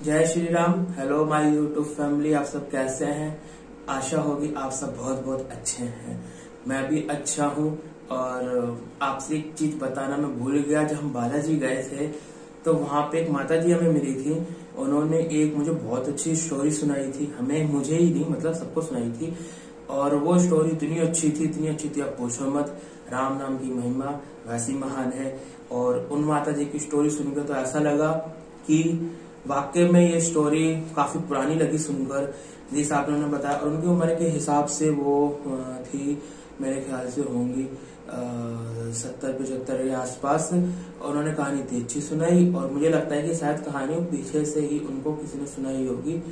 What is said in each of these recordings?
जय Shri Ram. Hello my YouTube family, आप सब कैसे हैं? आशा होगी आप सब बहुत बहुत अच्छे हैं। मैं भी अच्छा हूँ। और आपसे एक चीज बताना मैं भूल गया, जब हम बालाजी गए थे तो वहां पे एक माता जी हमें मिली थी। उन्होंने एक मुझे बहुत अच्छी स्टोरी सुनाई थी, मुझे ही नहीं मतलब सबको सुनाई थी। और वो स्टोरी इतनी अच्छी थी आप पूछो मत। राम नाम की महिमा वैसी महान है। और उन माता जी की स्टोरी सुनकर तो ऐसा लगा कि वाकई में ये स्टोरी काफी पुरानी लगी सुनकर, जिस हिसाब से उन्होंने बताया। और उनकी उम्र के हिसाब से वो थी, मेरे ख्याल से होंगी 70-75 के आसपास। और उन्होंने कहानी इतनी अच्छी सुनाई, और मुझे लगता है कि शायद कहानी पीछे से ही उनको किसी ने सुनाई होगी,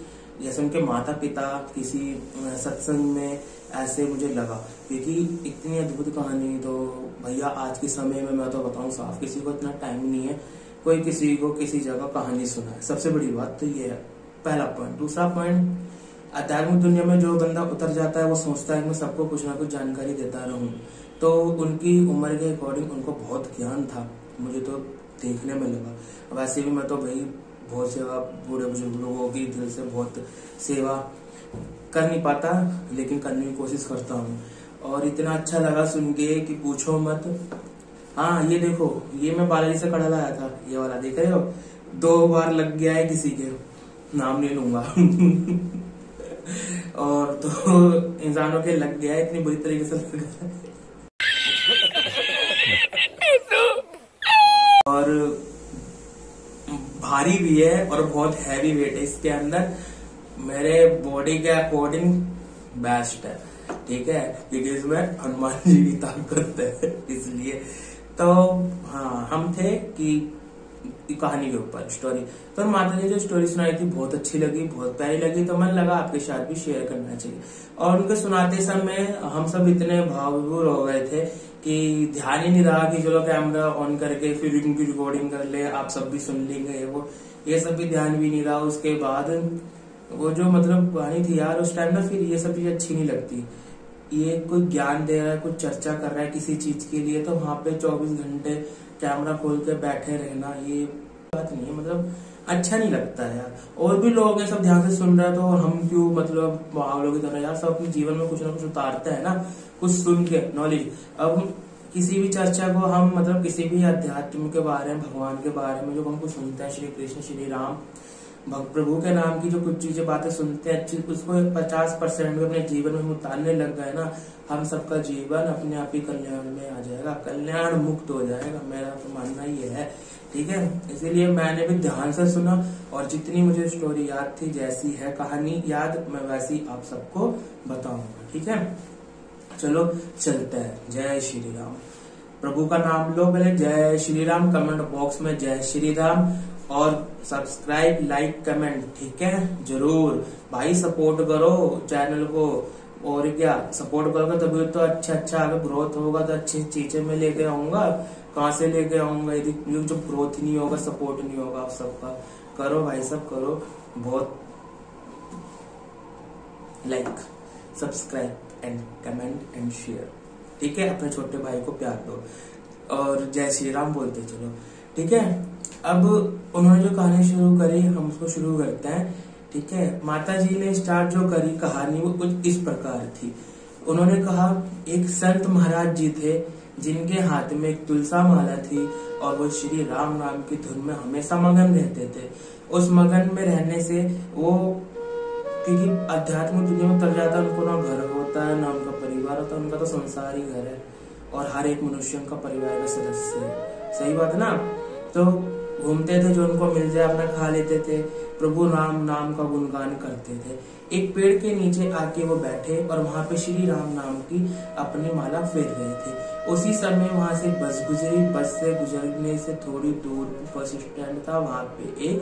जैसे उनके माता पिता किसी सत्संग में, ऐसे मुझे लगा। क्योंकि इतनी अद्भुत कहानी तो भैया आज के समय में मैं तो बताऊं साफ, किसी को इतना टाइम नहीं है कोई किसी को किसी जगह कहानी सुनाए। सबसे बड़ी बात तो ये है, पहला पॉइंट। दूसरा पॉइंट, आध्यात्मिक दुनिया में जो बंदा उतर जाता है वो सोचता है कि मैं सबको कुछ ना कुछ जानकारी देता रहूं। तो उनकी उम्र के अकॉर्डिंग उनको बहुत ज्ञान था, मुझे तो देखने में लगा। वैसे भी मैं तो भाई बहुत सेवा, बूढ़े बुजुर्ग लोगों की दिल से बहुत सेवा कर नहीं पाता, लेकिन करने की कोशिश करता हूँ। और इतना अच्छा लगा सुन के कि पूछो मत। हाँ ये देखो, ये मैं बालाजी से कड़ा लाया था, ये वाला देख रहे हो, 2 बार लग गया है किसी के, नाम नहीं लूंगा और 2 इंसानों के लग गया है, इतनी बुरी तरीके से लग गया है। और भारी भी है और बहुत हैवी वेट है इसके अंदर, मेरे बॉडी के अकॉर्डिंग बेस्ट है, ठीक है। क्योंकि इसमें हनुमान जी की ताकत है, इसलिए तो हाँ हम थे कि कहानी के ऊपर स्टोरी। तो माता जी जो स्टोरी सुनाई थी बहुत अच्छी लगी, बहुत प्यारी लगी, तो मन लगा आपके साथ भी शेयर करना चाहिए। और उनके सुनाते समय हम सब इतने भावुर हो गए थे कि ध्यान ही नहीं रहा कि चलो कैमरा ऑन करके फिर उनकी रिकॉर्डिंग कर ले, आप सब भी सुन लेंगे, वो ये सब भी ध्यान भी नहीं रहा। उसके बाद वो जो मतलब कहानी थी यार, उस टाइम ना फिर ये सब चीज अच्छी नहीं लगती। ये कोई ज्ञान दे रहा है, कुछ चर्चा कर रहा है किसी चीज के लिए, तो वहां पे 24 घंटे कैमरा खोल के बैठे रहना, ये बात नहीं है, मतलब अच्छा नहीं लगता है यार। और भी लोग हैं सब ध्यान से सुन रहे हैं, तो हम क्यों मतलब पागलों की तरह यार, सब अपने जीवन में कुछ ना कुछ उतारते हैं ना, कुछ सुन के नॉलेज। अब किसी भी चर्चा को हम मतलब किसी भी अध्यात्म के बारे में, भगवान के बारे में जो हम कुछ सुनते हैं, श्री कृष्ण श्री राम प्रभु के नाम की जो कुछ चीजें बातें सुनते हैं, उसको 50% भी अपने जीवन में उतारने लग गए ना, हम सबका जीवन अपने आप ही कल्याण में आ जाएगा, कल्याण मुक्त हो जाएगा, मेरा तो मानना ये है, ठीक है। इसीलिए मैंने भी ध्यान से सुना, और जितनी मुझे स्टोरी याद थी, जैसी है कहानी याद, मैं वैसी आप सबको बताऊंगा, ठीक है। चलो चलते हैं। जय श्री राम। प्रभु का नाम लो पहले, जय श्री राम। कमेंट बॉक्स में जय श्री राम, और सब्सक्राइब लाइक कमेंट, ठीक है जरूर भाई, सपोर्ट करो चैनल को। और क्या सपोर्ट करोगे तभी तो अच्छा आगे ग्रोथ होगा, तो अच्छी चीजें मैं लेके आऊंगा। कहाँ से लेके आऊंगा यदि जो ग्रोथ नहीं होगा, सपोर्ट नहीं होगा आप सबका। करो भाई सब करो, बहुत like subscribe and comment and share, ठीक है। अपने छोटे भाई को प्यार दो और जय श्री राम बोलते चलो, ठीक है। अब उन्होंने जो कहानी शुरू करी, हम उसको शुरू करते हैं, ठीक है। माता जी ने स्टार्ट जो करी कहानी, वो कुछ इस प्रकार थी। उन्होंने कहा एक संत महाराज जी थे, जिनके हाथ में एक तुलसा माला थी, और वो श्री राम नाम की धुन में हमेशा मगन रहते थे। उस मगन में रहने से वो, क्योंकि अध्यात्म दुनिया में उतर जाता है, उनको ना घर होता है ना उनका परिवार होता है, उनका तो संसार ही घर है, और हर एक मनुष्य उनका परिवार का सदस्य है, सही बात है ना। तो घूमते थे, जो उनको मिल जाए अपना खा लेते थे, प्रभु नाम का गुणगान करते थे। एक पेड़ के नीचे आके वो बैठे, और वहां पे श्री राम नाम की अपनी माला फेर रहे थे। उसी समय वहां से बस गुजरी, बस से गुजरने से थोड़ी दूर बस स्टैंड था, वहां पे एक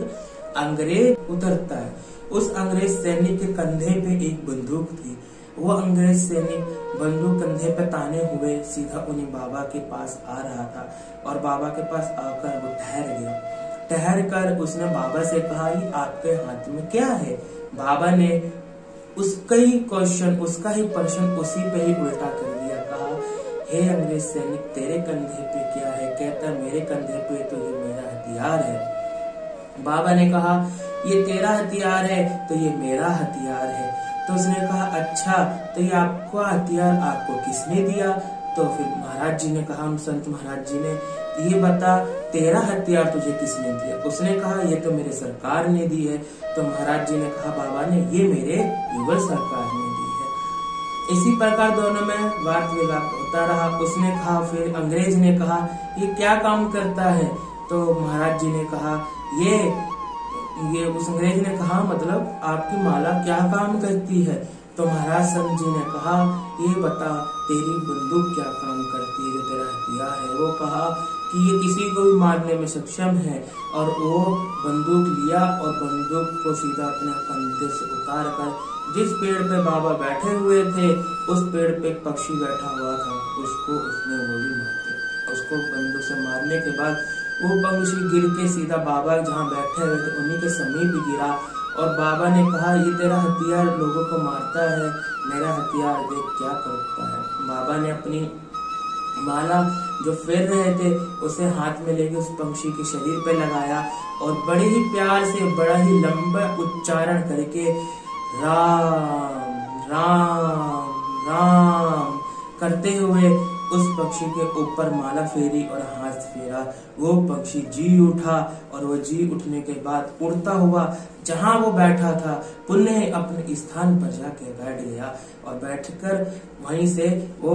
अंग्रेज उतरता है। उस अंग्रेज सैनिक के कंधे पे एक बंदूक थी। वो अंग्रेज सैनिक बंदूक कंधे पे ताने हुए सीधा उन्हीं बाबा के पास आ रहा था, और बाबा के पास आकर वो ठहर गया। ठहर कर उसने बाबा से कहा, ये आपके हाथ में क्या है? बाबा ने उसका ही प्रश्न उसी पे ही उल्टा कर दिया। कहा, हे अंग्रेज सैनिक, तेरे कंधे पे क्या है? कहता, मेरे कंधे पे तो ये मेरा हथियार है। बाबा ने कहा, ये तेरा हथियार है तो ये मेरा हथियार है। तो उसने कहा अच्छा, तो ये आपका हथियार आपको किसने दिया? तो फिर महाराज जी ने कहा, उन संत महाराज जी ने, ये बता तेरा हथियार तुझे किसने दिया? उसने कहा ये तो मेरे सरकार ने दी है। तो महाराज जी ने कहा बाबा ने, ये मेरे युगल सरकार ने दी है। इसी प्रकार दोनों में वाद विवाद होता रहा। उसने कहा, फिर अंग्रेज ने कहा ये क्या काम करता है? तो महाराज जी ने कहा ये उस अंग्रेज ने कहा मतलब आपकी माला क्या काम करती है? तो महाराज संत जी ने कहा ये बता तेरी बंदूक क्या काम करती है, जो तेरा हथियार है? वो कहा कि ये किसी को भी मारने में सक्षम है। और वो बंदूक लिया और बंदूक को सीधा अपने कंधे से उतार कर जिस पेड़ पे बाबा बैठे हुए थे उस पेड़ पे एक पक्षी बैठा हुआ था, उसको उसने गोली मार दी। उसको बंदूक से मारने के बाद वो पक्षी गिर के सीधा बाबा जहाँ बैठे हुए थे उन्हीं के समीप गिरा। और बाबा ने कहा ये तेरा हथियार लोगों को मारता है, मेरा हथियार देख क्या करता है। बाबा ने अपनी माला जो फेर रहे थे उसे हाथ में लेके उस पक्षी के शरीर पे लगाया और बड़े ही प्यार से बड़ा ही लंबा उच्चारण करके राम राम राम करते हुए उस पक्षी के ऊपर माला फेरी और हाथ फेरा। वो पक्षी जी उठा और वो जी उठने के बाद उड़ता हुआ जहां वो बैठा था पुनः अपने स्थान पर जाके बैठ गया। और बैठकर वहीं से वो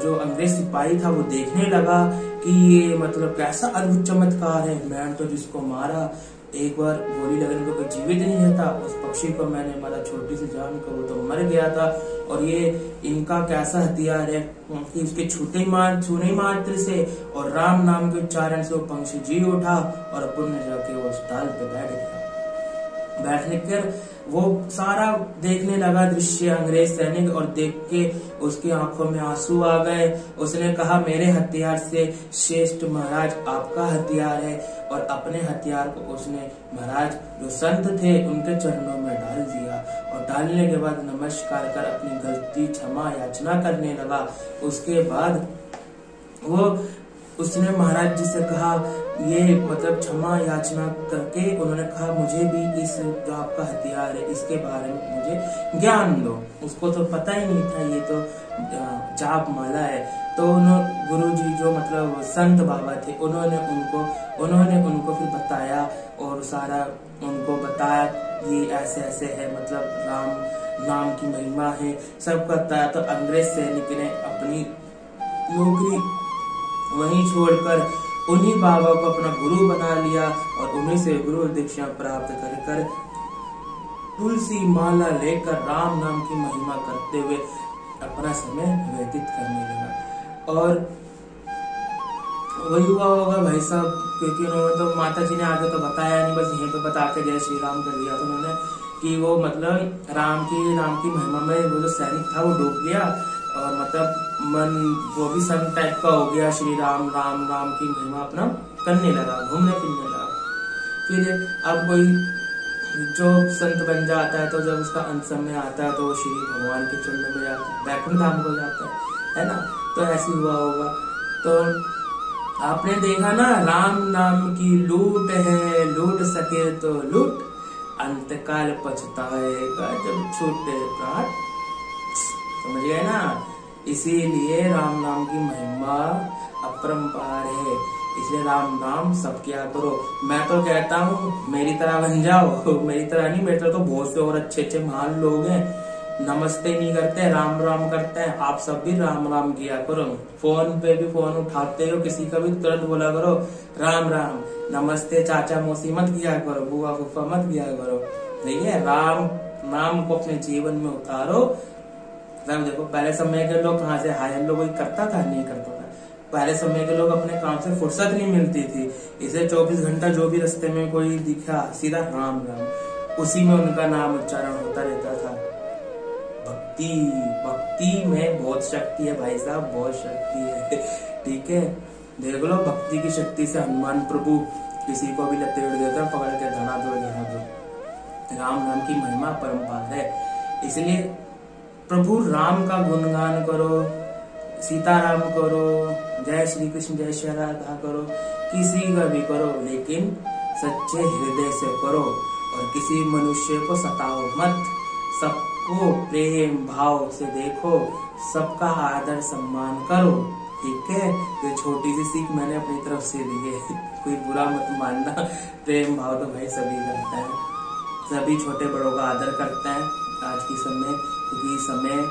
जो अंग्रेज सिपाही था वो देखने लगा कि ये मतलब कैसा अद्भुत चमत्कार है। मैं तो जिसको मारा एक बार गोली लगने को कोई जीवित नहीं रहता, उस पक्षी को मैंने मारा छोटी सी जान को, वो तो मर गया था। और ये इनका कैसा हथियार है कि उसके छूने मात्र से और राम नाम के उच्चारण से वो पक्षी जी उठा और पुण्य जाके वो उस डाल पे बैठ गया। बैठने कर वो सारा देखने लगा दृश्य अंग्रेज सैनिक और देख के उसकी आंखों में आंसू आ गए। उसने कहा मेरे हथियार से श्रेष्ठ महाराज आपका हथियार है। और अपने हथियार को उसने महाराज जो संत थे उनके चरणों में डाल दिया और डालने के बाद नमस्कार कर अपनी गलती क्षमा याचना करने लगा। उसके बाद वो उसने महाराज जी से कहा ये मतलब क्षमा याचना करके उन्होंने कहा मुझे भी इस जो आपका हथियार है इसके बारे में मुझे ज्ञान दो। उसको तो पता ही नहीं था ये तो जाप माला है। तो गुरु जी जो मतलब संत बाबा थे उन्होंने उनको फिर बताया और सारा उनको बताया ये ऐसे ऐसे है, मतलब राम नाम की महिमा है, सब बताया। तो अंग्रेज सैनिक ने अपनी नौकरी वहीं छोड़कर उन्हीं बाबा को अपना गुरु बना लिया और उन्हीं से गुरु दीक्षा प्राप्त कर तुलसी माला लेकर राम नाम की महिमा करते हुए अपना समय व्यतीत करने लगा। और वही हुआ होगा भाई साहब, क्योंकि उन्होंने तो माता जी ने आगे तो बताया नहीं, बस यहीं पे बता के जय श्री राम कर दिया था उन्होंने कि वो मतलब राम की महिमा में वो जो सैनिक था वो डूब गया और मतलब मन वो भी सन टाइप का हो गया, श्री राम राम राम की महिमा अपना करने लगा, घूमने फिरने लगा। फिर अब कोई जो संत बन जाता है तो जब उसका अंत समय आता है तो वो श्री भगवान के चरणों में जाता है, वैकुंठ धाम को जाता है ना। तो ऐसे हुआ होगा। तो आपने देखा ना, राम नाम की लूट है, लूट सके तो लूट, अंतकाल पछताएगा जब छूटे प्राण। समझ गए ना। इसीलिए राम नाम की महिमा अपरंपार है, इसलिए राम नाम सब किया करो। मैं तो कहता हूँ मेरी तरह बन जाओ, मेरी तरह नहीं, मेरी तरह तो बहुत से और अच्छे अच्छे महान लोग हैं, नमस्ते नहीं करते, राम राम करते हैं। आप सब भी राम राम किया करो। फोन पे भी फोन उठाते हो किसी का भी तुरंत बोला करो राम राम, नमस्ते चाचा मौसी मत किया करो, बुआ फूफा मत किया करो। ठीक है, राम नाम को अपने जीवन में उतारो। देखो पहले समय के लोग कहाँ से हाय हेलो कोई करता था, नहीं करता था। पहले समय के लोग अपने काम से फुर्सत नहीं मिलती थी, इसे 24 घंटा जो भी रास्ते में कोई दिखा सीधा राम राम, उसी में उनका नाम उच्चारण होता रहता था। भक्ति में बहुत शक्ति है भाई साहब, बहुत शक्ति है। ठीक है, देख लो भक्ति की शक्ति से हनुमान प्रभु किसी को भी लतेड़ देता है, पकड़ के धना दो। राम नाम की महिमा परंपार है, इसलिए प्रभु राम का गुणगान करो, सीताराम करो, जय श्री कृष्ण जय श्री राधा करो, किसी का भी करो, लेकिन सच्चे हृदय से करो और किसी मनुष्य को सताओ मत, सबको प्रेम भाव से देखो, सबका आदर सम्मान करो। ठीक है, ये छोटी सी सीख मैंने अपनी तरफ से दी है, कोई बुरा मत मानना। प्रेम भाव तो भाई सभी करते हैं, सभी छोटे बड़ों का आदर करते हैं आज के समय, क्योंकि समय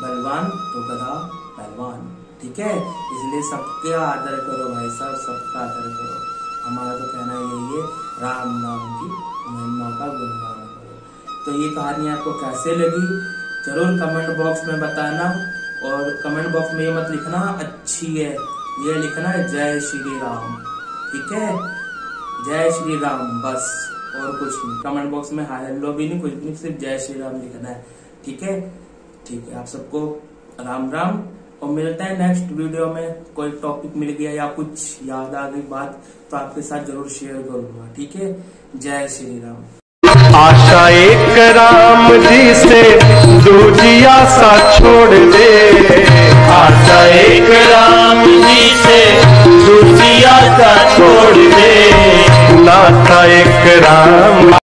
बलवान तो गधा पहलवान। ठीक है, इसलिए सबके आदर करो भाई साहब, सबका आदर करो। हमारा तो कहना यही है, राम नाम की महिमा का गुणगान करो। तो ये कहानी आपको कैसे लगी जरूर कमेंट बॉक्स में बताना, और कमेंट बॉक्स में ये मत लिखना अच्छी है, ये लिखना है जय श्री राम। ठीक है, जय श्री राम बस, और कुछ नहीं। कमेंट बॉक्स में हाय हेलो भी नहीं, कुछ नहीं, सिर्फ जय श्री राम लिखना है। ठीक है, ठीक है, आप सबको राम राम, और मिलते हैं नेक्स्ट वीडियो में। कोई टॉपिक मिल गया या कुछ याद आ गई बात तो आपके साथ जरूर शेयर करूंगा। ठीक है, जय श्री राम। आशा एक राम जी से दूजी आशा छोड़ दे, आशा एक राम जी से दूसरी आशा छोड़ दे, नाता एक राम